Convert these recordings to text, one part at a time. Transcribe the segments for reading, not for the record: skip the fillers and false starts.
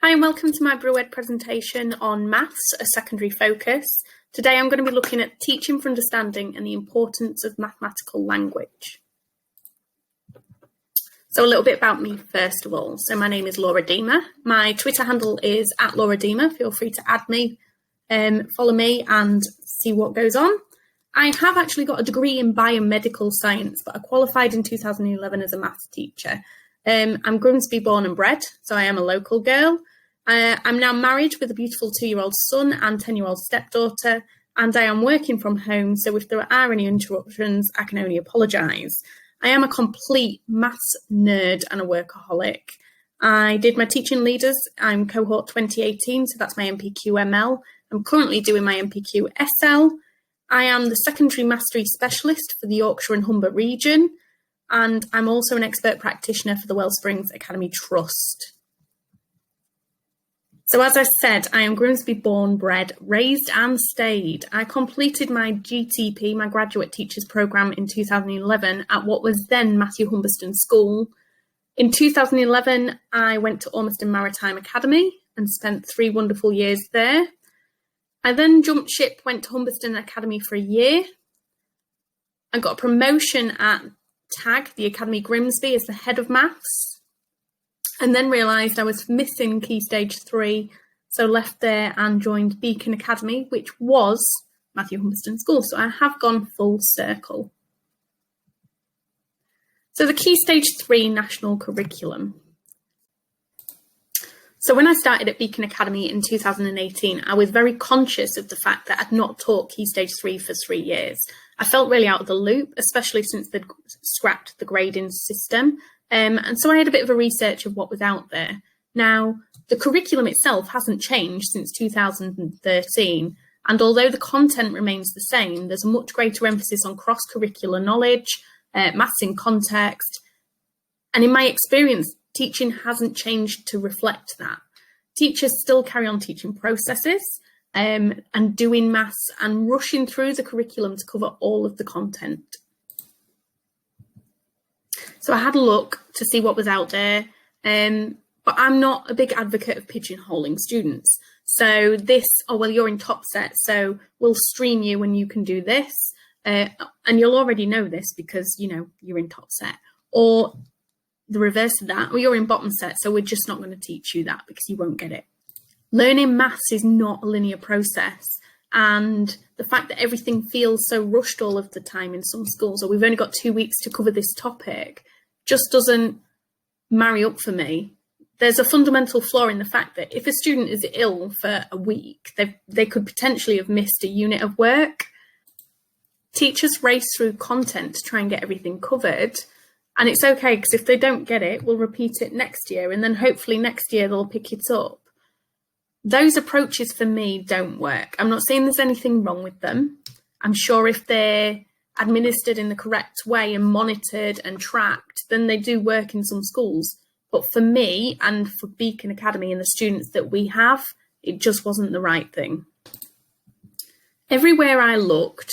Hi and welcome to my BrewEd presentation on maths, a secondary focus. Today I'm going to be looking at teaching for understanding and the importance of mathematical language. So a little bit about me first of all. So my name is Laura Deamer. My Twitter handle is @LauraDeamer. Feel free to add me, follow me and see what goes on. I have actually got a degree in biomedical science, but I qualified in 2011 as a maths teacher. I'm Grimsby born and bred, so I am a local girl. I'm now married with a beautiful 2-year-old son and 10-year-old stepdaughter, and I am working from home, so if there are any interruptions, I can only apologise. I am a complete maths nerd and a workaholic. I did my teaching leaders. I'm cohort 2018, so that's my MPQ ML. I'm currently doing my MPQ SL. I am the secondary mastery specialist for the Yorkshire and Humber region, and I'm also an expert practitioner for the Wellsprings Academy Trust. So as I said, I am Grimsby born, bred, raised and stayed. I completed my GTP, my Graduate Teachers Programme in 2011 at what was then Matthew Humberston School. In 2011, I went to Ormiston Maritime Academy and spent 3 wonderful years there. I then jumped ship, went to Humberston Academy for a year. I got a promotion at TAG, the Academy Grimsby, as the head of maths. And then realised I was missing Key Stage 3, so left there and joined Beacon Academy, which was Matthew Humberston School. So I have gone full circle. So the Key Stage 3 national curriculum. So when I started at Beacon Academy in 2018, I was very conscious of the fact that I'd not taught Key Stage 3 for 3 years. I felt really out of the loop, especially since they'd scrapped the grading system. And so I had a bit of a research of what was out there. Now, the curriculum itself hasn't changed since 2013. And although the content remains the same, there's a much greater emphasis on cross-curricular knowledge, maths in context. And in my experience, teaching hasn't changed to reflect that. Teachers still carry on teaching processes and doing maths and rushing through the curriculum to cover all of the content. So I had a look to see what was out there, but I'm not a big advocate of pigeonholing students. So this, oh, well, you're in top set, so we'll stream you and you can do this. And you'll already know this because, you know, you're in top set. Or the reverse of that, or you're in bottom set, so we're just not going to teach you that because you won't get it. Learning maths is not a linear process. And the fact that everything feels so rushed all of the time in some schools, or we've only got 2 weeks to cover this topic, just doesn't marry up for me. There's a fundamental flaw in the fact that if a student is ill for a week, they could potentially have missed a unit of work. Teachers race through content to try and get everything covered. And it's okay, because if they don't get it, we'll repeat it next year. And then hopefully next year they'll pick it up. Those approaches for me don't work. I'm not saying there's anything wrong with them. I'm sure if they're administered in the correct way and monitored and tracked, then they do work in some schools. But for me and for Beacon Academy and the students that we have, it just wasn't the right thing. Everywhere I looked,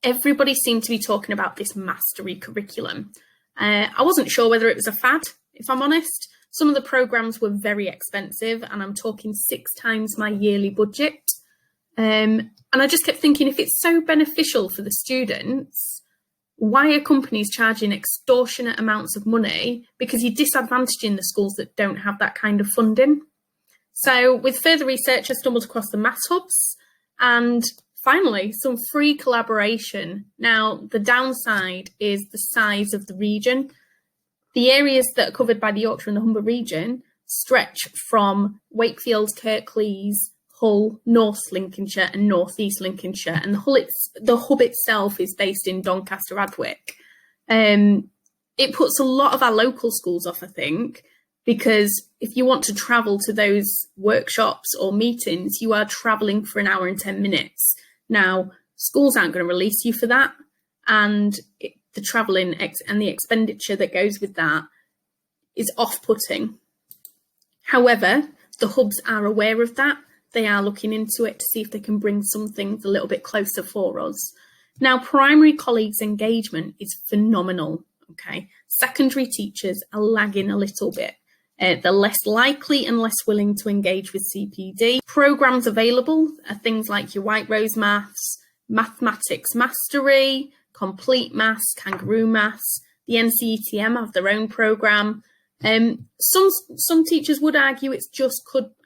everybody seemed to be talking about this mastery curriculum. I wasn't sure whether it was a fad, if I'm honest. Some of the programmes were very expensive, and I'm talking 6 times my yearly budget. And I just kept thinking, if it's so beneficial for the students, why are companies charging extortionate amounts of money? Because you're disadvantaging the schools that don't have that kind of funding. So with further research, I stumbled across the Maths Hubs and finally some free collaboration. Now, the downside is the size of the region. The areas that are covered by the Yorkshire and the Humber region stretch from Wakefield, Kirklees, Hull, North Lincolnshire and North East Lincolnshire, and the hub itself is based in Doncaster, Adwick. It puts a lot of our local schools off, I think, because if you want to travel to those workshops or meetings, you are travelling for 1 hour and 10 minutes. Now, schools aren't going to release you for that, and the travelling and the expenditure that goes with that is off-putting. However, the hubs are aware of that. They are looking into it to see if they can bring some things a little bit closer for us. Now, primary colleagues' engagement is phenomenal, okay? Secondary teachers are lagging a little bit. They're less likely and less willing to engage with CPD. Programs available are things like your White Rose Maths, Mathematics Mastery, Complete Maths, Kangaroo Maths. The NCETM have their own program. Some teachers would argue it's just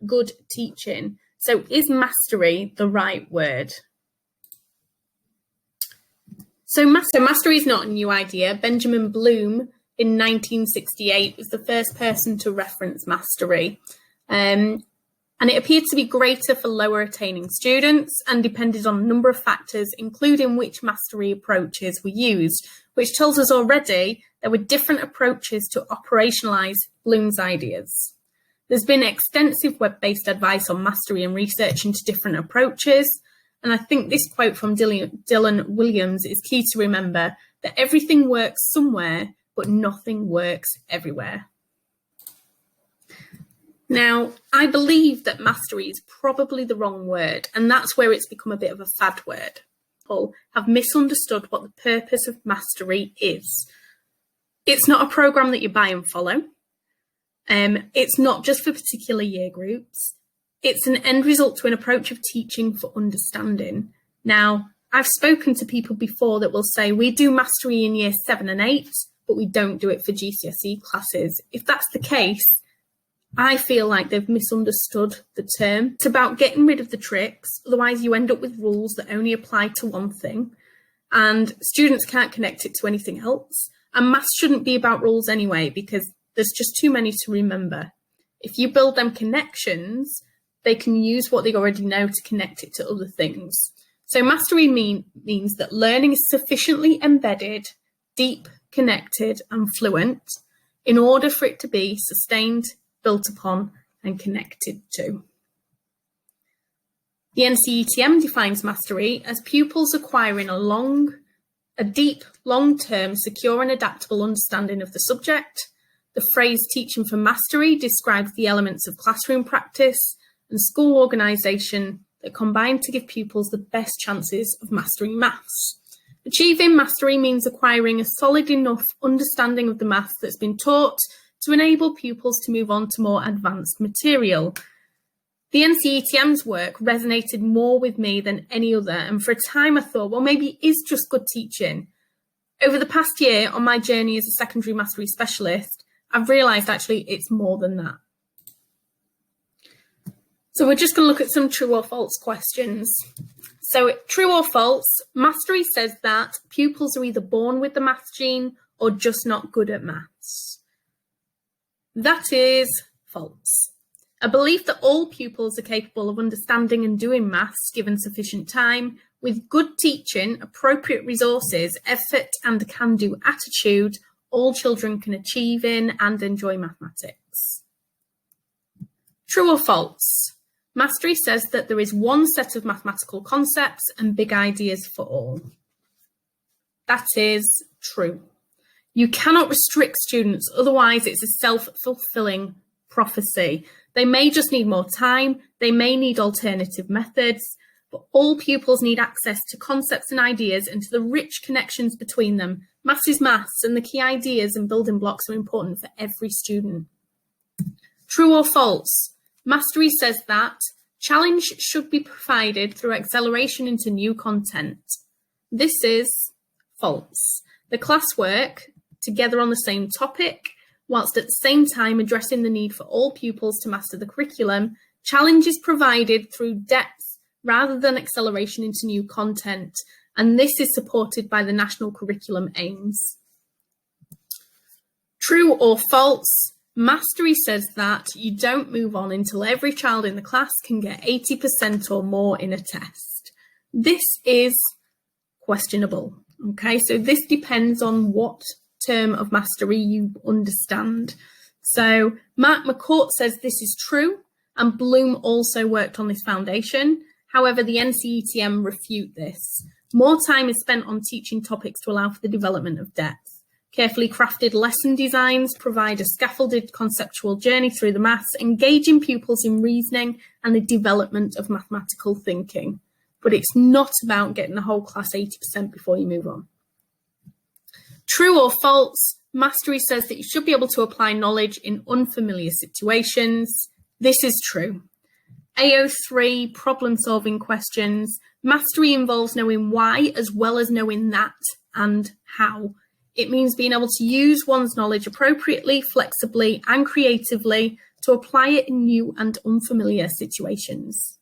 good teaching. So is mastery the right word? So mastery is not a new idea. Benjamin Bloom in 1968 was the first person to reference mastery. And it appeared to be greater for lower attaining students and depended on a number of factors, including which mastery approaches were used, which tells us already there were different approaches to operationalise Bloom's ideas. There's been extensive web-based advice on mastery and research into different approaches. And I think this quote from Dylan Williams is key to remember, that everything works somewhere, but nothing works everywhere. Now, I believe that mastery is probably the wrong word, and that's where it's become a bit of a fad word. People have misunderstood what the purpose of mastery is. It's not a program that you buy and follow. It's not just for particular year groups. It's an end result to an approach of teaching for understanding. Now, I've spoken to people before that will say, we do mastery in year 7 and 8, but we don't do it for GCSE classes. If that's the case, I feel like they've misunderstood the term. It's about getting rid of the tricks, otherwise you end up with rules that only apply to one thing, and students can't connect it to anything else. And maths shouldn't be about rules anyway, because there's just too many to remember. If you build them connections, they can use what they already know to connect it to other things. So mastery means that learning is sufficiently embedded, deep, connected, and fluent in order for it to be sustained, built upon, and connected to. The NCETM defines mastery as pupils acquiring a deep, long-term, secure and adaptable understanding of the subject. The phrase teaching for mastery describes the elements of classroom practice and school organisation that combine to give pupils the best chances of mastering maths. Achieving mastery means acquiring a solid enough understanding of the maths that's been taught to enable pupils to move on to more advanced material. The NCETM's work resonated more with me than any other, and for a time I thought, well, maybe it is just good teaching. Over the past year, on my journey as a secondary mastery specialist, I've realised actually it's more than that. So we're just going to look at some true or false questions. So true or false, mastery says that pupils are either born with the maths gene or just not good at maths. That is false. A belief that all pupils are capable of understanding and doing maths given sufficient time, with good teaching, appropriate resources, effort and a can-do attitude, all children can achieve in and enjoy mathematics. True or false? Mastery says that there is one set of mathematical concepts and big ideas for all. That is true. You cannot restrict students, otherwise it's a self-fulfilling prophecy. They may just need more time, they may need alternative methods, but all pupils need access to concepts and ideas and to the rich connections between them. Maths is maths, and the key ideas and building blocks are important for every student. True or false? Mastery says that challenge should be provided through acceleration into new content. This is false. The class work together on the same topic, whilst at the same time addressing the need for all pupils to master the curriculum. Challenge is provided through depth rather than acceleration into new content, and this is supported by the national curriculum aims. True or false? Mastery says that you don't move on until every child in the class can get 80% or more in a test. This is questionable, okay? So this depends on what term of mastery you understand. So Mark McCourt says this is true, and Bloom also worked on this foundation. However, the NCETM refute this. More time is spent on teaching topics to allow for the development of depth. Carefully crafted lesson designs provide a scaffolded conceptual journey through the maths, engaging pupils in reasoning and the development of mathematical thinking. But it's not about getting the whole class 80% before you move on. True or false, Mastery says that you should be able to apply knowledge in unfamiliar situations. This is true. AO3, problem-solving questions. Mastery involves knowing why as well as knowing that and how. It means being able to use one's knowledge appropriately, flexibly, and creatively to apply it in new and unfamiliar situations.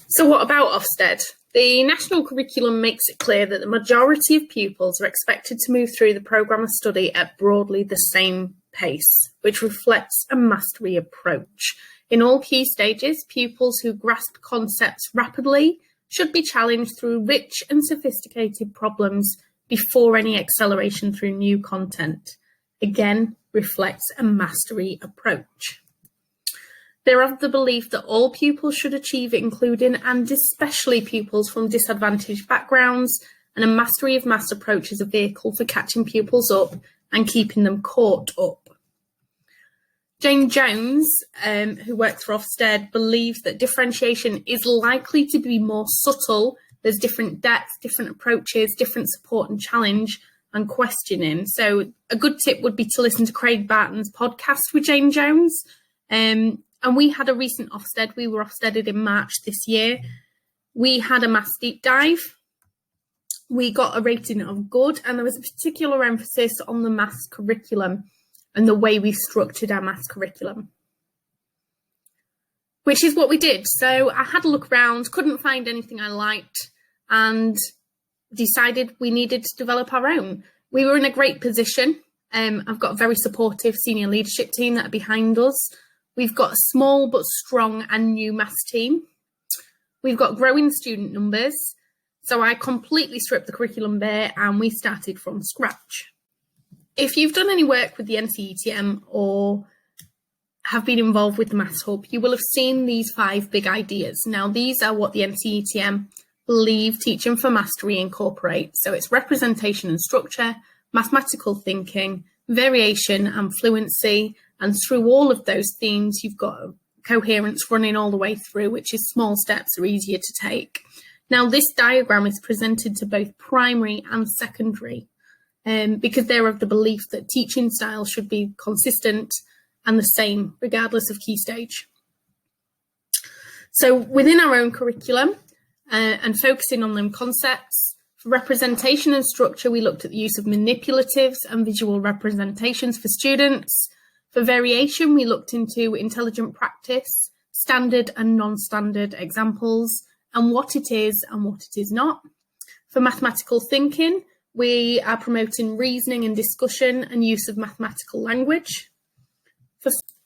So what about OFSTED? The national curriculum makes it clear that the majority of pupils are expected to move through the programme of study at broadly the same pace, which reflects a mastery approach. In all key stages, pupils who grasp concepts rapidly should be challenged through rich and sophisticated problems before any acceleration through new content. Again, reflects a mastery approach. They're of the belief that all pupils should achieve it, including and especially pupils from disadvantaged backgrounds, and a mastery of maths approach is a vehicle for catching pupils up and keeping them caught up. Jane Jones, who works for OFSTED, believes that differentiation is likely to be more subtle. There's different depths, different approaches, different support and challenge and questioning. So a good tip would be to listen to Craig Barton's podcast with Jane Jones. And we had a recent OFSTED. We were OFSTEDed in March this year. We had a maths deep dive. We got a rating of good, and there was a particular emphasis on the maths curriculum and the way we structured our maths curriculum, which is what we did. So I had a look around, couldn't find anything I liked, and decided we needed to develop our own. We were in a great position. I've got a very supportive senior leadership team that are behind us. We've got a small but strong and new maths team. We've got growing student numbers. So I completely stripped the curriculum bare and we started from scratch. If you've done any work with the NCETM or have been involved with the Maths Hub, you will have seen these 5 big ideas. Now, these are what the NCETM believe Teaching for Mastery incorporates. So it's representation and structure, mathematical thinking, variation and fluency. And through all of those themes, you've got coherence running all the way through, which is small steps are easier to take. Now, this diagram is presented to both primary and secondary because they're of the belief that teaching styles should be consistent and the same, regardless of key stage. So within our own curriculum and focusing on them concepts, for representation and structure, we looked at the use of manipulatives and visual representations for students. For variation, we looked into intelligent practice, standard and non-standard examples, and what it is and what it is not. For mathematical thinking, we are promoting reasoning and discussion and use of mathematical language.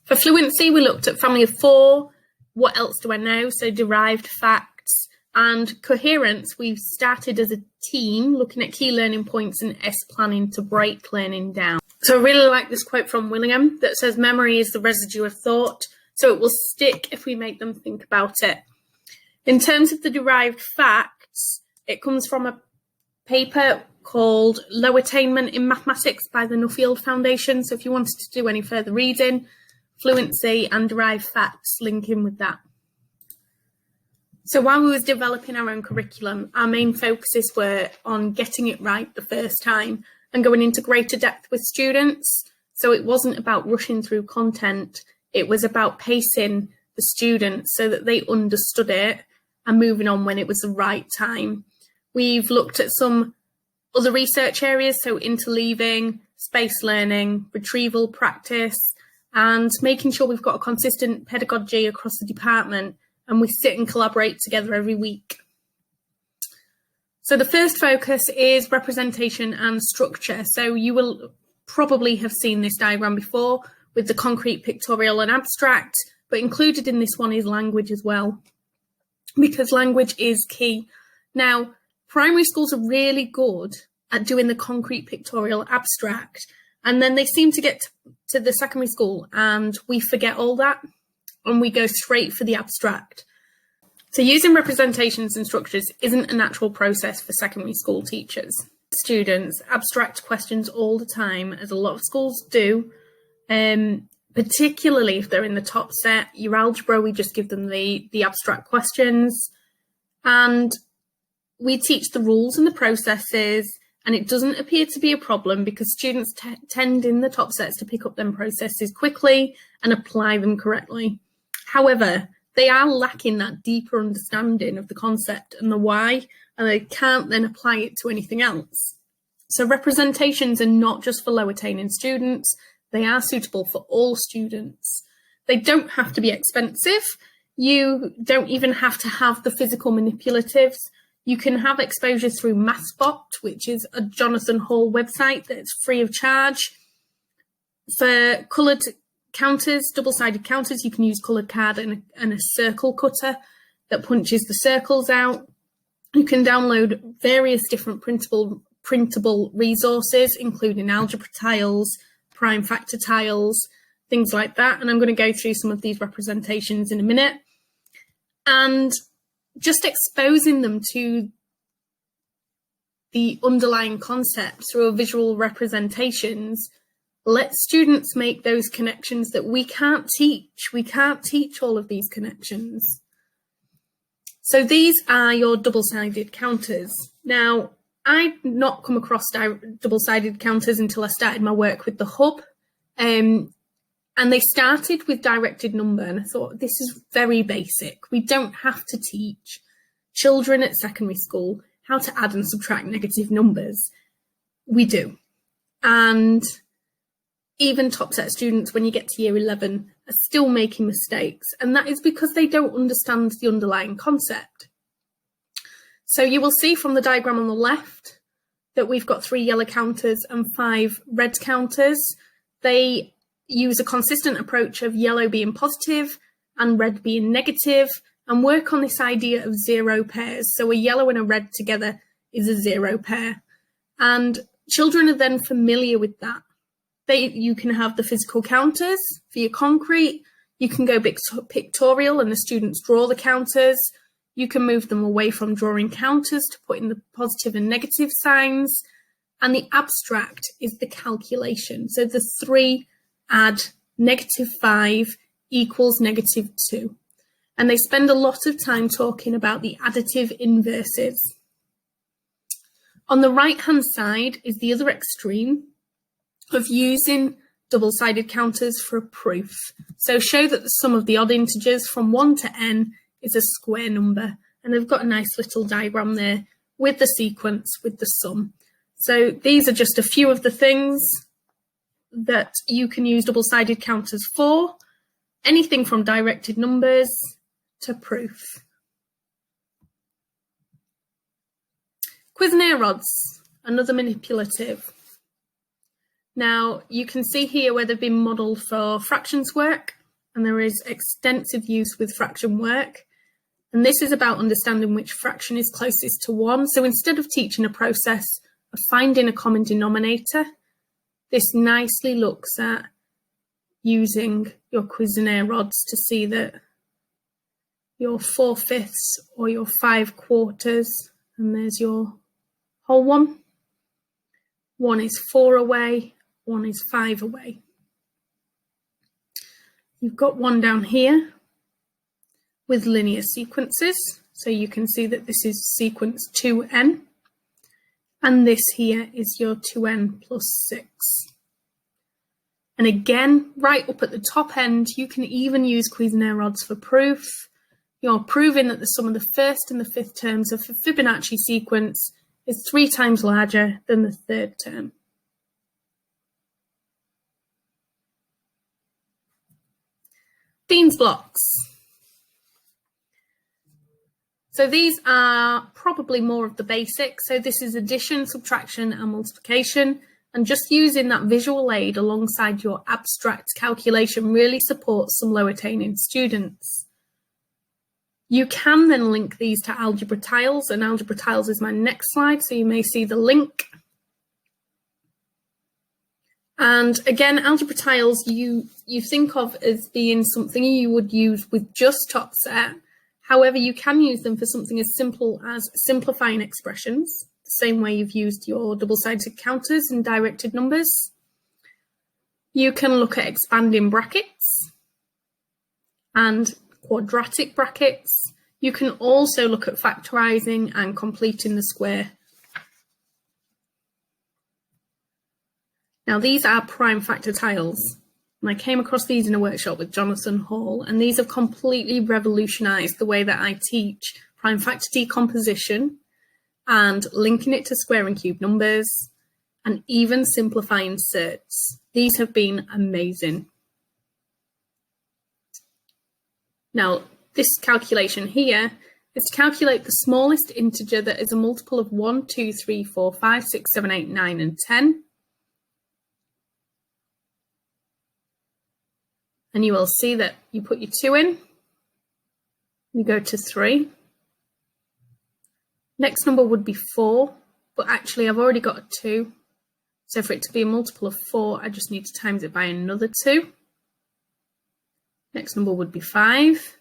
For fluency, we looked at family of 4, what else do I know, so derived facts, and coherence, we started as a team looking at key learning points and S-planning to break learning down. So I really like this quote from William that says, memory is the residue of thought, so it will stick if we make them think about it. In terms of the derived facts, it comes from a paper called Low Attainment in Mathematics by the Nuffield Foundation. So if you wanted to do any further reading, fluency and derived facts link in with that. So while we was developing our own curriculum, our main focuses were on getting it right the first time and going into greater depth with students. So it wasn't about rushing through content, it was about pacing the students so that they understood it and moving on when it was the right time. We've looked at some other research areas, so interleaving, space learning, retrieval practice, and making sure we've got a consistent pedagogy across the department and we sit and collaborate together every week. So the first focus is representation and structure. So you will probably have seen this diagram before with the concrete, pictorial and abstract, but included in this one is language as well, because language is key. Now, primary schools are really good at doing the concrete, pictorial, abstract, and then they seem to get to the secondary school and we forget all that and we go straight for the abstract. So using representations and structures isn't a natural process for secondary school teachers. Students abstract questions all the time, as a lot of schools do, particularly if they're in the top set. Your algebra, we just give them the abstract questions, and we teach the rules and the processes and it doesn't appear to be a problem because students tend in the top sets to pick up them processes quickly and apply them correctly. However, they are lacking that deeper understanding of the concept and the why, and they can't then apply it to anything else. So representations are not just for low attaining students, they are suitable for all students. They don't have to be expensive. You don't even have to have the physical manipulatives. You can have exposure through MathSpot, which is a Jonathan Hall website that's free of charge. For coloured counters, double-sided counters, you can use coloured card and a circle cutter that punches the circles out. You can download various different printable resources, including algebra tiles, prime factor tiles, things like that. And I'm going to go through some of these representations in a minute. And just exposing them to the underlying concept through visual representations lets students make those connections that we can't teach. We can't teach all of these connections. So these are your double-sided counters. Now, I'd not come across double-sided counters until I started my work with the Hub. And they started with directed number, and I thought, this is very basic. We don't have to teach children at secondary school how to add and subtract negative numbers. We do. And even top set students, when you get to year 11, are still making mistakes. And that is because they don't understand the underlying concept. So you will see from the diagram on the left that we've got 3 yellow counters and 5 red counters. They use a consistent approach of yellow being positive and red being negative, and work on this idea of 0 pairs. So a yellow and a red together is a 0 pair. And children are then familiar with that. You can have the physical counters for your concrete. You can go pictorial and the students draw the counters. You can move them away from drawing counters to put in the positive and negative signs. And the abstract is the calculation. So the 3 add -5 equals -2. And they spend a lot of time talking about the additive inverses. On the right-hand side is the other extreme of using double-sided counters for a proof. So show that the sum of the odd integers from 1 to n is a square number. And they've got a nice little diagram there with the sequence, with the sum. So these are just a few of the things that you can use double-sided counters for. Anything from directed numbers to proof. Cuisenaire rods, another manipulative. Now, you can see here where they've been modelled for fractions work, and there is extensive use with fraction work. And this is about understanding which fraction is closest to 1. So instead of teaching a process of finding a common denominator, this nicely looks at using your Cuisenaire rods to see that your 4/5 or your 5/4, and there's your whole one. 1 is 4 away, 1 is 5 away. You've got one down here with linear sequences. So you can see that this is sequence 2n. And this here is your 2n plus 6. And again, right up at the top end, you can even use Cuisenaire rods for proof. You're proving that the sum of the first and the fifth terms of a Fibonacci sequence is 3 times larger than the third term. Dean's blocks. So these are probably more of the basics. So this is addition, subtraction, and multiplication. And just using that visual aid alongside your abstract calculation really supports some low attaining students. You can then link these to algebra tiles, and algebra tiles is my next slide, so you may see the link. And again, algebra tiles you think of as being something you would use with just top set. However, you can use them for something as simple as simplifying expressions, the same way you've used your double-sided counters and directed numbers. You can look at expanding brackets and quadratic brackets. You can also look at factorising and completing the square. Now these are prime factor tiles. And I came across these in a workshop with Jonathan Hall, and these have completely revolutionised the way that I teach prime factor decomposition and linking it to square and cube numbers, and even simplifying certs. These have been amazing. Now, this calculation here is to calculate the smallest integer that is a multiple of 1, 2, 3, 4, 5, 6, 7, 8, 9, and 10. And you will see that you put your 2 in, you go to 3. Next number would be 4, but actually I've already got a 2. So for it to be a multiple of 4, I just need to times it by another 2. Next number would be 5.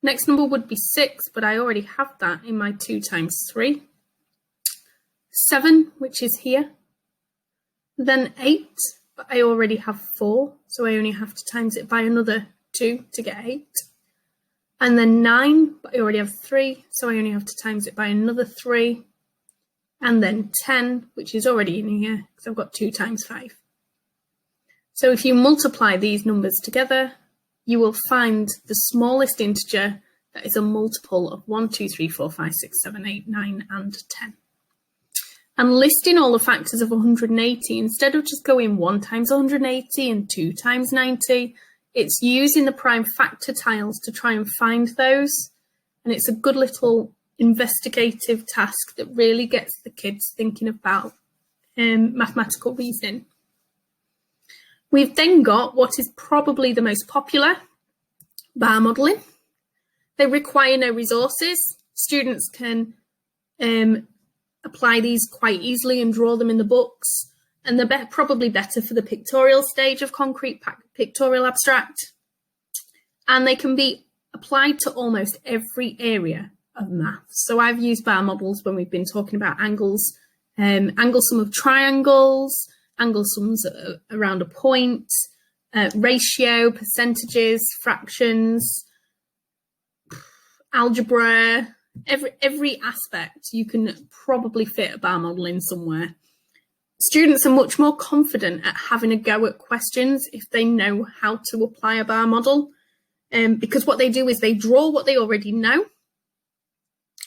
Next number would be 6, but I already have that in my 2 times 3. 7, which is here. Then 8, but I already have 4, so I only have to times it by another 2 to get 8. And then 9, but I already have 3, so I only have to times it by another 3. And then 10, which is already in here, because I've got 2 times 5. So if you multiply these numbers together, you will find the smallest integer that is a multiple of 1, 2, 3, 4, 5, 6, 7, 8, 9, and 10. And listing all the factors of 180, instead of just going 1 times 180 and 2 times 90, it's using the prime factor tiles to try and find those. And it's a good little investigative task that really gets the kids thinking about mathematical reasoning. We've then got what is probably the most popular, bar modelling. They require no resources. Students can apply these quite easily and draw them in the books. And they're probably better for the pictorial stage of concrete pictorial abstract. And they can be applied to almost every area of math. So I've used bar models when we've been talking about angles, angle sum of triangles, angle sums around a point, ratio, percentages, fractions, algebra, every aspect you can probably fit a bar model in somewhere. Students are much more confident at having a go at questions if they know how to apply a bar model, because what they do is they draw what they already know,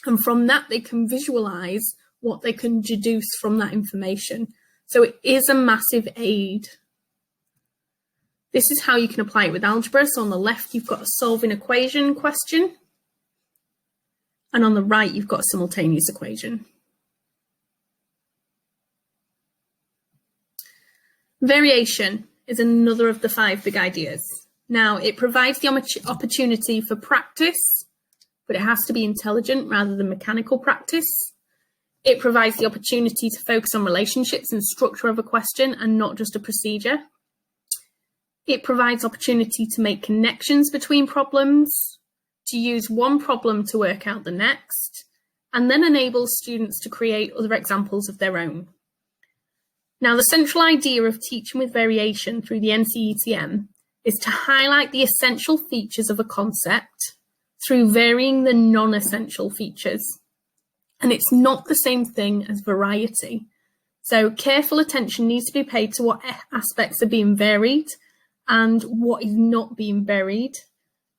and from that they can visualise what they can deduce from that information. So it is a massive aid. This is how you can apply it with algebra. So on the left, you've got a solve an equation question. And on the right, you've got a simultaneous equation. Variation is another of the 5 big ideas. Now, it provides the opportunity for practice, but it has to be intelligent rather than mechanical practice. It provides the opportunity to focus on relationships and structure of a question and not just a procedure. It provides opportunity to make connections between problems, to use one problem to work out the next, and then enables students to create other examples of their own. Now, the central idea of teaching with variation through the NCETM is to highlight the essential features of a concept through varying the non-essential features. And it's not the same thing as variety. So careful attention needs to be paid to what aspects are being varied and what is not being varied,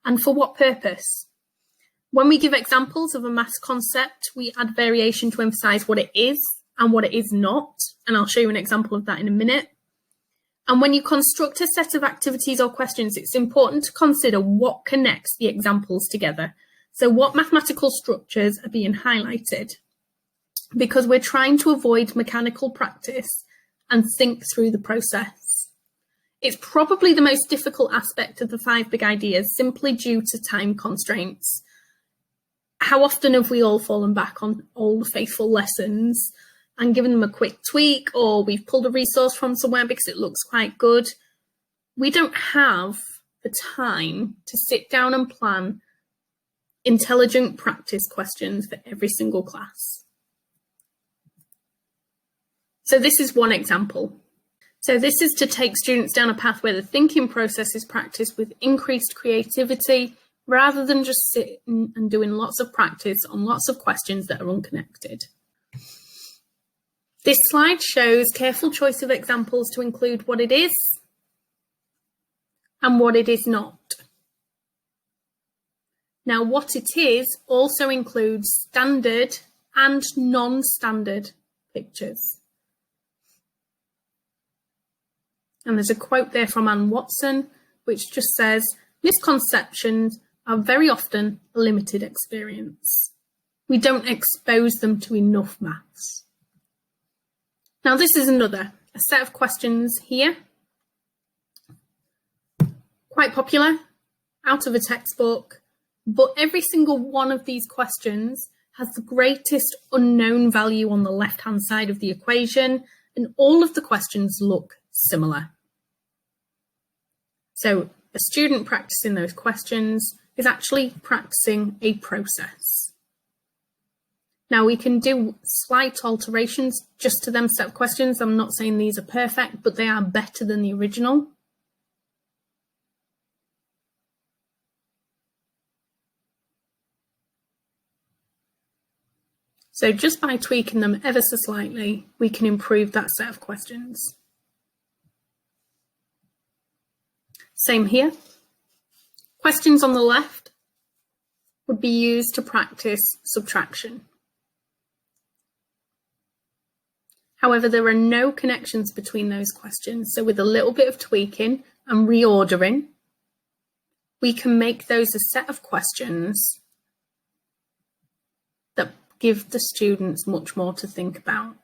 and for what purpose. When we give examples of a maths concept, we add variation to emphasise what it is and what it is not, and I'll show you an example of that in a minute. And when you construct a set of activities or questions, it's important to consider what connects the examples together. So what mathematical structures are being highlighted? Because we're trying to avoid mechanical practice and think through the process. It's probably the most difficult aspect of the 5 big ideas, simply due to time constraints. How often have we all fallen back on old faithful lessons and given them a quick tweak, or we've pulled a resource from somewhere because it looks quite good? We don't have the time to sit down and plan intelligent practice questions for every single class. So this is one example. So this is to take students down a path where the thinking process is practiced with increased creativity, rather than just sitting and doing lots of practice on lots of questions that are unconnected. This slide shows careful choice of examples to include what it is and what it is not. Now, what it is also includes standard and non-standard pictures. And there's a quote there from Anne Watson, which just says, misconceptions are very often a limited experience. We don't expose them to enough maths. Now, this is a set of questions here. Quite popular, out of a textbook, but every single one of these questions has the greatest unknown value on the left-hand side of the equation, and all of the questions look similar. So a student practicing those questions is actually practicing a process. Now, we can do slight alterations just to them set of questions. I'm not saying these are perfect, but they are better than the original. So just by tweaking them ever so slightly, we can improve that set of questions. Same here. Questions on the left would be used to practice subtraction. However, there are no connections between those questions. So with a little bit of tweaking and reordering, we can make those a set of questions that give the students much more to think about.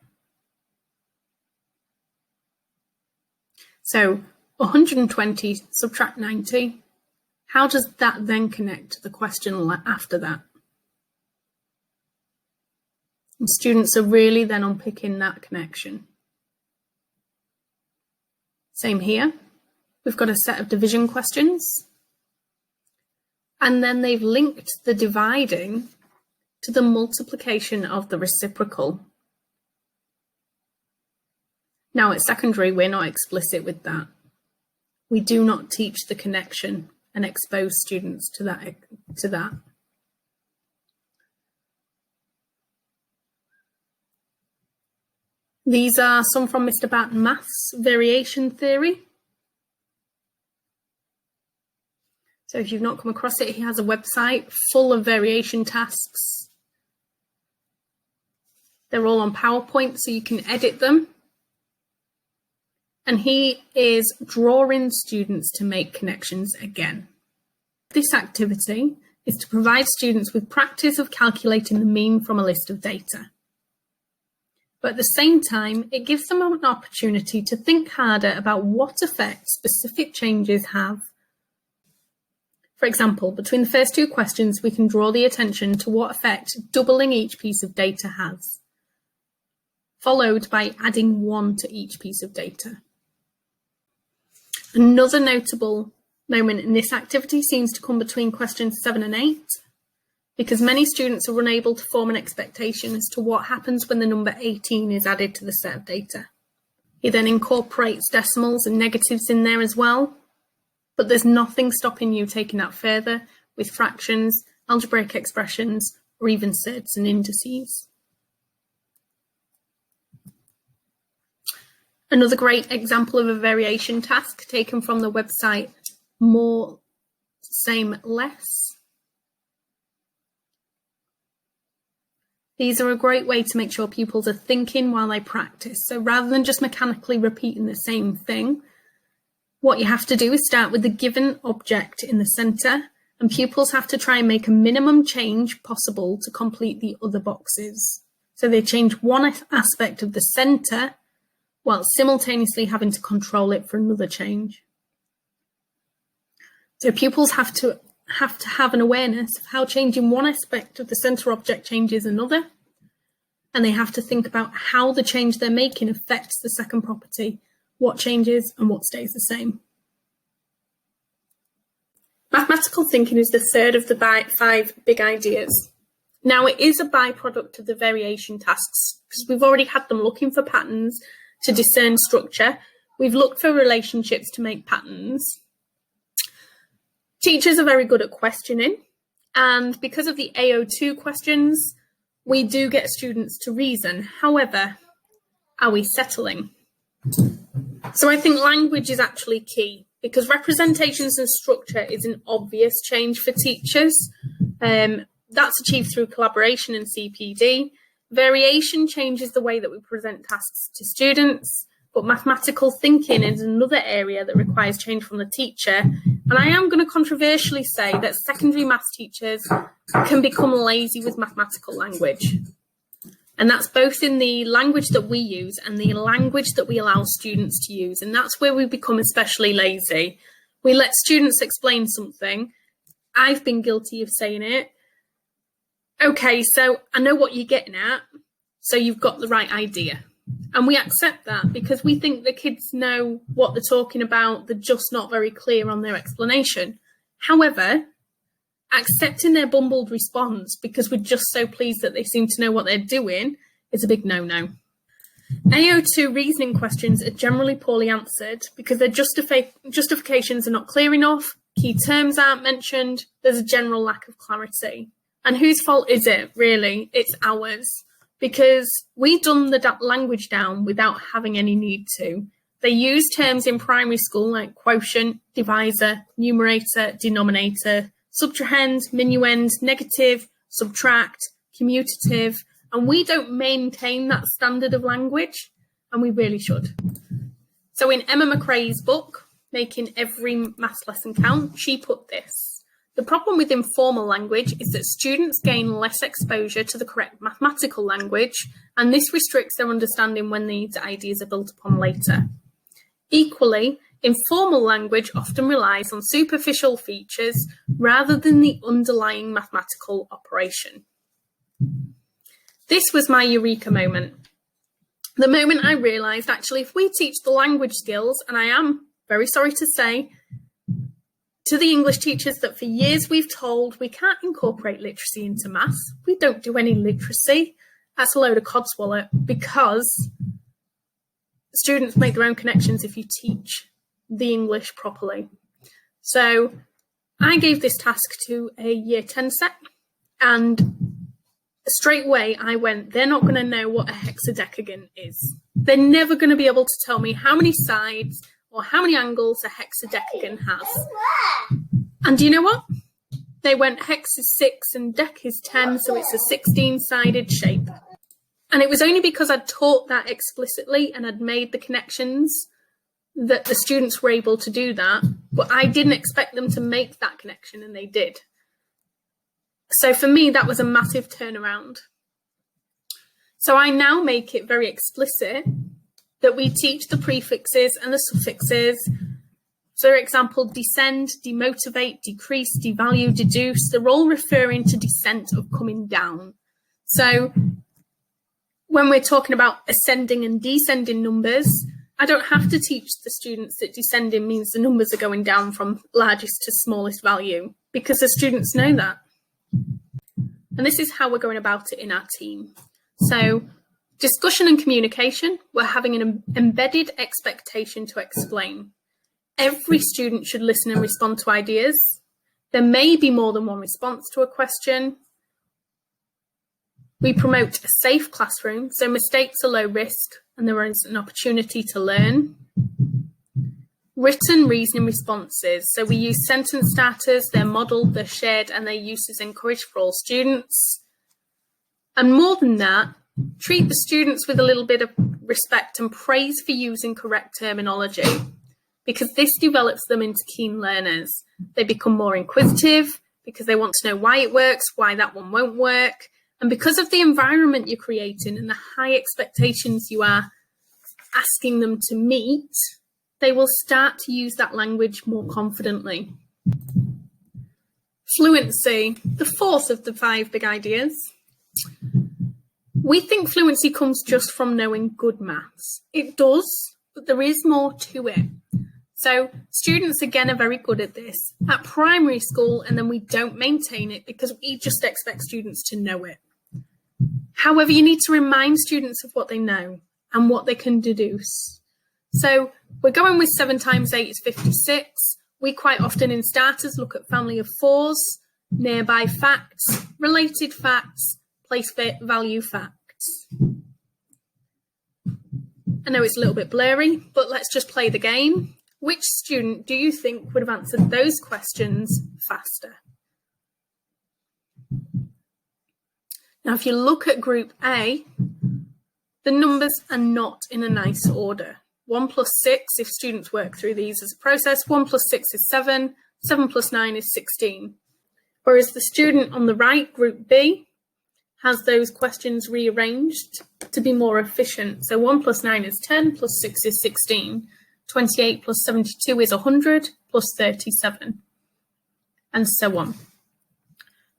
So 120 subtract 90, how does that then connect to the question after that? And students are really then unpicking that connection. Same here. We've got a set of division questions. And then they've linked the dividing to the multiplication of the reciprocal. Now at secondary, we're not explicit with that. We do not teach the connection and expose students to that. These are some from Mr. Batten Maths variation theory. So if you've not come across it, he has a website full of variation tasks. They're all on PowerPoint, so you can edit them. And he is drawing students to make connections again. This activity is to provide students with practice of calculating the mean from a list of data. But at the same time, it gives them an opportunity to think harder about what effect specific changes have. For example, between the first two questions, we can draw the attention to what effect doubling each piece of data has, followed by adding 1 to each piece of data. Another notable moment in this activity seems to come between questions 7 and 8, because many students are unable to form an expectation as to what happens when the number 18 is added to the set of data. He then incorporates decimals and negatives in there as well, but there's nothing stopping you taking that further with fractions, algebraic expressions, or even surds and indices. Another great example of a variation task taken from the website More, Same, Less. These are a great way to make sure pupils are thinking while they practice. So rather than just mechanically repeating the same thing, what you have to do is start with the given object in the centre, and pupils have to try and make a minimum change possible to complete the other boxes. So they change one aspect of the centre while simultaneously having to control it for another change. So pupils have to have an awareness of how changing one aspect of the centre object changes another, and they have to think about how the change they're making affects the second property, what changes and what stays the same. Mathematical thinking is the third of the 5 big ideas. Now, it is a byproduct of the variation tasks, because we've already had them looking for patterns to discern structure. We've looked for relationships to make patterns. Teachers are very good at questioning, and because of the AO2 questions, we do get students to reason. However, Are we settling? So I think language is actually key, because representations and structure is an obvious change for teachers. That's achieved through collaboration and CPD. Variation changes the way that we present tasks to students, but mathematical thinking is another area that requires change from the teacher. And I am going to controversially say that secondary maths teachers can become lazy with mathematical language. And that's both in the language that we use and the language that we allow students to use. And that's where we become especially lazy. We let students explain something. I've been guilty of saying it. Okay, so I know what you're getting at, so you've got the right idea. And we accept that because we think the kids know what they're talking about, they're just not very clear on their explanation. However, accepting their bumbled response because we're just so pleased that they seem to know what they're doing is a big no-no. AO2 reasoning questions are generally poorly answered because their justifications are not clear enough, key terms aren't mentioned, there's a general lack of clarity. And whose fault is it, really? It's ours. Because we've done the language down without having any need to. They use terms in primary school like quotient, divisor, numerator, denominator, subtrahend, minuend, negative, subtract, commutative, and we don't maintain that standard of language, and we really should. So in Emma McRae's book, Making Every Maths Lesson Count, she put this: the problem with informal language is that students gain less exposure to the correct mathematical language, and this restricts their understanding when these ideas are built upon later. Equally, informal language often relies on superficial features rather than the underlying mathematical operation. This was my eureka moment. The moment I realised, actually, if we teach the language skills, and I am very sorry to say, to the English teachers that for years we've told we can't incorporate literacy into maths. We don't do any literacy. That's a load of codswallop because students make their own connections if you teach the English properly. So I gave this task to a year 10 set, and straight away I went, they're not going to know what a hexadecagon is. They're never going to be able to tell me how many sides or how many angles a hexadecagon has. And do you know what? They went hex is 6 and dec is 10, so it's a 16-sided shape. And it was only because I'd taught that explicitly and I'd made the connections that the students were able to do that, but I didn't expect them to make that connection, and they did. So for me, that was a massive turnaround. So I now make it very explicit that we teach the prefixes and the suffixes. So, for example, descend, demotivate, decrease, devalue, deduce, they're all referring to descent of coming down. So when we're talking about ascending and descending numbers, I don't have to teach the students that descending means the numbers are going down from largest to smallest value, because the students know that. And this is how we're going about it in our team. So discussion and communication, we're having an embedded expectation to explain. Every student should listen and respond to ideas. There may be more than one response to a question. We promote a safe classroom, so mistakes are low risk and there is an opportunity to learn. Written reasoning responses, so we use sentence starters, they're modelled, they're shared, and their use is encouraged for all students. And more than that, treat the students with a little bit of respect and praise for using correct terminology, because this develops them into keen learners. They become more inquisitive because they want to know why it works, why that one won't work. And because of the environment you're creating and the high expectations you are asking them to meet, they will start to use that language more confidently. Fluency, the fourth of the 5 big ideas. We think fluency comes just from knowing good maths. It does, but there is more to it. So students, again, are very good at this at primary school, and then we don't maintain it because we just expect students to know it. However, you need to remind students of what they know and what they can deduce. So we're going with 7 times 8 is 56. We quite often in starters look at family of 4s, nearby facts, related facts, place value facts. I know it's a little bit blurry, but let's just play the game. Which student do you think would have answered those questions faster? Now, if you look at group A, the numbers are not in a nice order. 1 plus 6, if students work through these as a process, 1 plus 6 is 7, 7 plus 9 is 16. Whereas the student on the right, group B, has those questions rearranged to be more efficient. So 1 plus 9 is 10, plus 6 is 16, 28 plus 72 is 100, plus 37, and so on.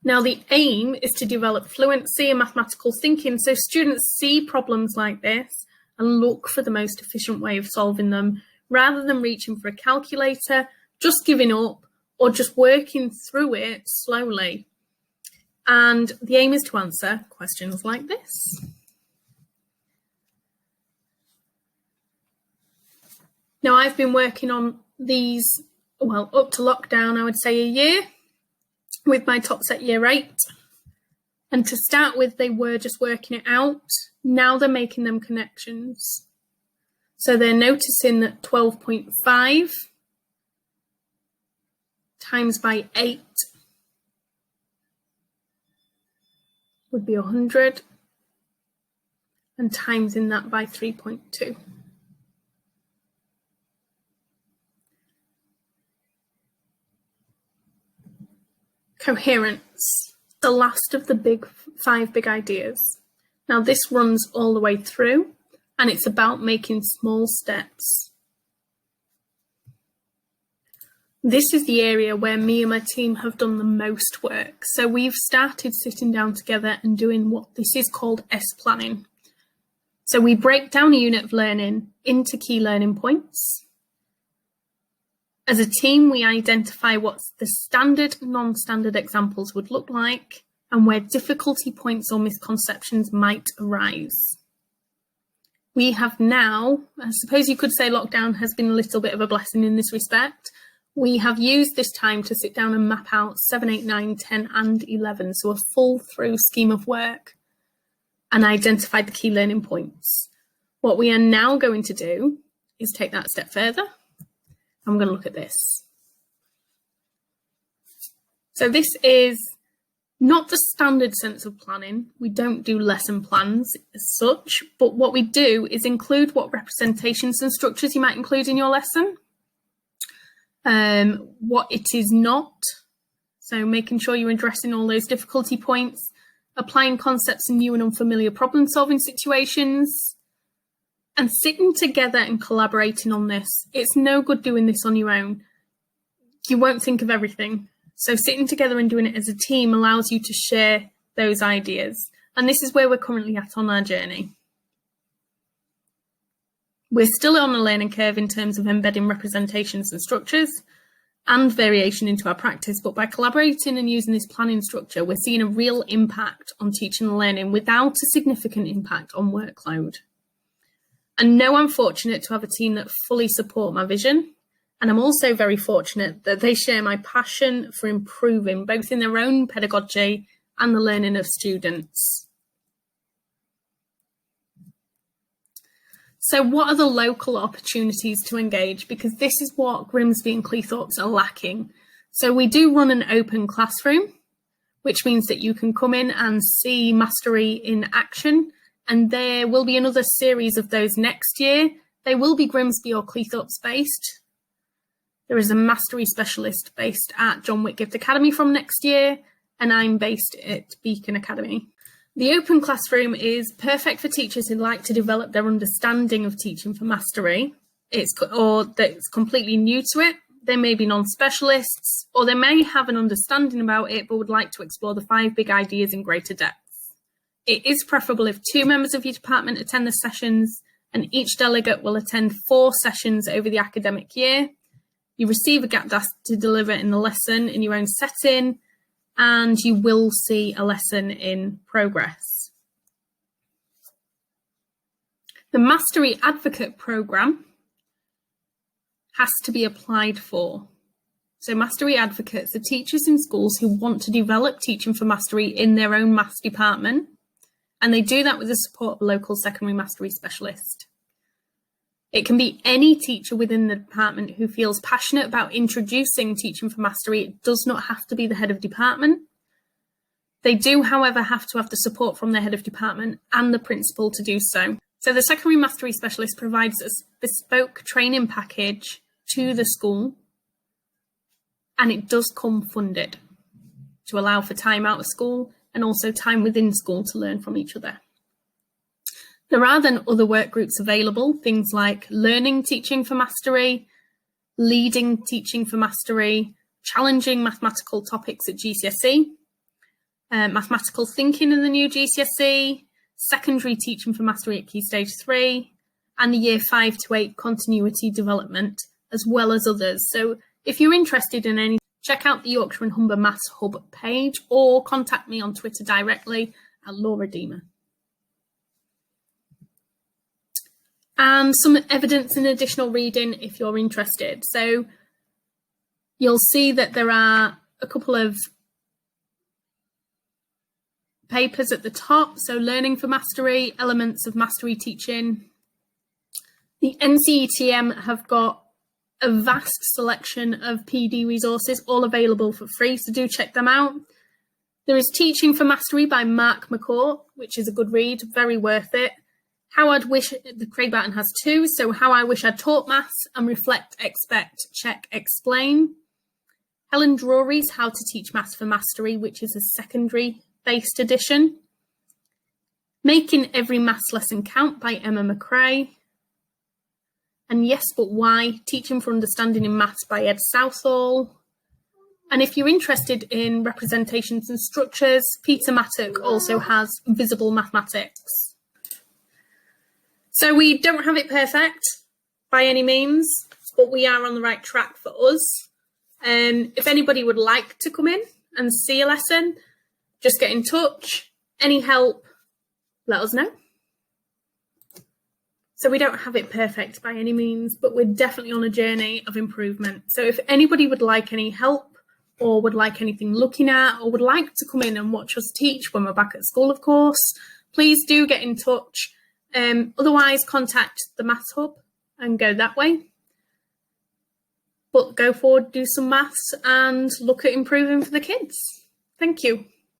Now, the aim is to develop fluency and mathematical thinking, so students see problems like this and look for the most efficient way of solving them, rather than reaching for a calculator, just giving up, or just working through it slowly. And the aim is to answer questions like this. Now, I've been working on these, well, up to lockdown, I would say a year, with my top set year 8. And to start with, they were just working it out. Now they're making them connections. So they're noticing that 12.5 times by 8 would be 100, and timesing that by 3.2. Coherence, the last of the five big ideas. Now this runs all the way through, and it's about making small steps. This is the area where me and my team have done the most work. So we've started sitting down together and doing what this is called S-planning. So we break down a unit of learning into key learning points. As a team, we identify what the standard, non-standard examples would look like and where difficulty points or misconceptions might arise. We have now, I suppose you could say lockdown has been a little bit of a blessing in this respect. We have used this time to sit down and map out 7, 8, 9, 10 and 11, so a full through scheme of work, and identify the key learning points. What we are now going to do is take that a step further. I'm going to look at this. So this is not the standard sense of planning. We don't do lesson plans as such, but what we do is include what representations and structures you might include in your lesson. What it is not, so making sure you're addressing all those difficulty points, applying concepts in new and unfamiliar problem solving situations, and sitting together and collaborating on this. It's no good doing this on your own. You won't think of everything. So sitting together and doing it as a team allows you to share those ideas. And this is where we're currently at on our journey. We're still on a learning curve in terms of embedding representations and structures and variation into our practice, but by collaborating and using this planning structure, we're seeing a real impact on teaching and learning without a significant impact on workload. And no, I'm fortunate to have a team that fully support my vision. And I'm also very fortunate that they share my passion for improving both in their own pedagogy and the learning of students. So what are the local opportunities to engage? Because this is what Grimsby and Cleethorpes are lacking. So we do run an open classroom, which means that you can come in and see Mastery in action. And there will be another series of those next year. They will be Grimsby or Cleethorpes based. There is a Mastery specialist based at John Whitgift Academy from next year, and I'm based at Beacon Academy. The open classroom is perfect for teachers who like to develop their understanding of teaching for mastery, or that's completely new to it. They may be non-specialists, or they may have an understanding about it but would like to explore the 5 big ideas in greater depth. It is preferable if 2 members of your department attend the sessions, and each delegate will attend 4 sessions over the academic year. You receive a gap task to deliver in the lesson in your own setting, and you will see a lesson in progress. The Mastery Advocate Programme has to be applied for. So Mastery Advocates are teachers in schools who want to develop teaching for mastery in their own maths department, and they do that with the support of a local secondary mastery specialist. It can be any teacher within the department who feels passionate about introducing teaching for mastery. It does not have to be the head of department. They do, however, have to have the support from their head of department and the principal to do so. So the secondary mastery specialist provides a bespoke training package to the school, and it does come funded to allow for time out of school and also time within school to learn from each other. There are then other work groups available, things like learning teaching for mastery, leading teaching for mastery, challenging mathematical topics at GCSE, mathematical thinking in the new GCSE, secondary teaching for mastery at Key Stage 3, and the Year 5 to 8 continuity development, as well as others. So if you're interested in any, check out the Yorkshire and Humber Maths Hub page or contact me on Twitter directly at Laura Deamer. And some evidence and additional reading if you're interested. So you'll see that there are a couple of papers at the top. So learning for mastery, elements of mastery teaching. The NCETM have got a vast selection of PD resources, all available for free, so do check them out. There is Teaching for Mastery by Mark McCourt, which is a good read, very worth it. How I'd Wish, the Craig Barton has two, so How I Wish I'd Taught Maths and Reflect, Expect, Check, Explain. Helen Drury's How to Teach Maths for Mastery, which is a secondary-based edition. Making Every Maths Lesson Count by Emma McRae. And Yes But Why, Teaching for Understanding in Maths by Ed Southall. And if you're interested in representations and structures, Peter Mattock also has Visible Mathematics. So we don't have it perfect by any means, but we are on the right track for us. If anybody would like to come in and see a lesson, just get in touch. Any help, let us know. So we don't have it perfect by any means, but we're definitely on a journey of improvement. So if anybody would like any help or would like anything looking at or would like to come in and watch us teach when we're back at school, of course, please do get in touch. Otherwise, contact the Maths Hub and go that way. But go forward, do some maths and look at improving for the kids. Thank you.